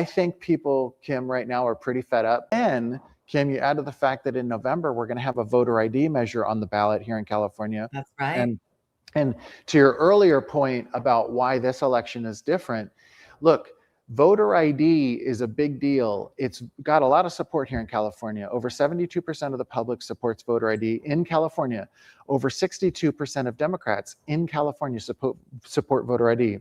think people, Kim, right now are pretty fed up. And Kim, you add to the fact that in November, we're going to have a voter ID measure on the ballot here in California. That's right. And to your earlier point about why this election is different, look, voter ID is a big deal. It's got a lot of support here in California. Over 72% of the public supports voter ID in California. Over 62% of Democrats in California support voter ID.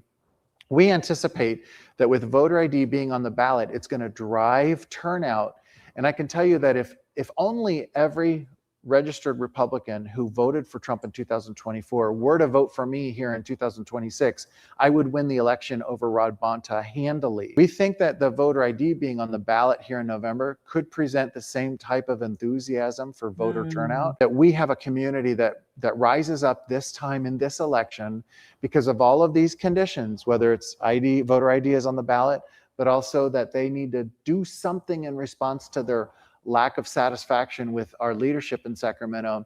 We anticipate that with voter ID being on the ballot, it's going to drive turnout. And I can tell you that if only every registered Republican who voted for Trump in 2024 were to vote for me here in 2026, I would win the election over Rod Bonta handily. We think that the voter ID being on the ballot here in November could present the same type of enthusiasm for voter turnout, that we have a community that rises up this time in this election because of all of these conditions, whether it's voter ID is on the ballot, but also that they need to do something in response to their lack of satisfaction with our leadership in Sacramento.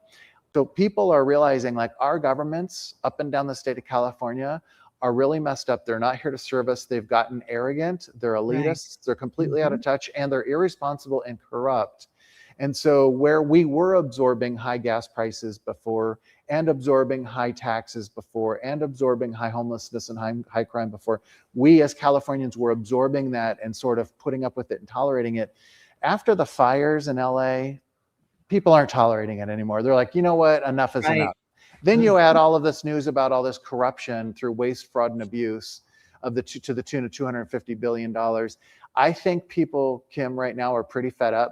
So people are realizing like our governments up and down the state of California are really messed up. They're not here to serve us. They've gotten arrogant. They're elitists. Right. They're completely out of touch, and they're irresponsible and corrupt. And so where we were absorbing high gas prices before, and absorbing high taxes before, and absorbing high homelessness and high crime before, we as Californians were absorbing that and sort of putting up with it and tolerating it. After the fires in LA, people aren't tolerating it anymore. They're like, you know what, enough is enough. Then you add all of this news about all this corruption through waste, fraud, and abuse to the tune of $250 billion. I think people, Kim, right now are pretty fed up.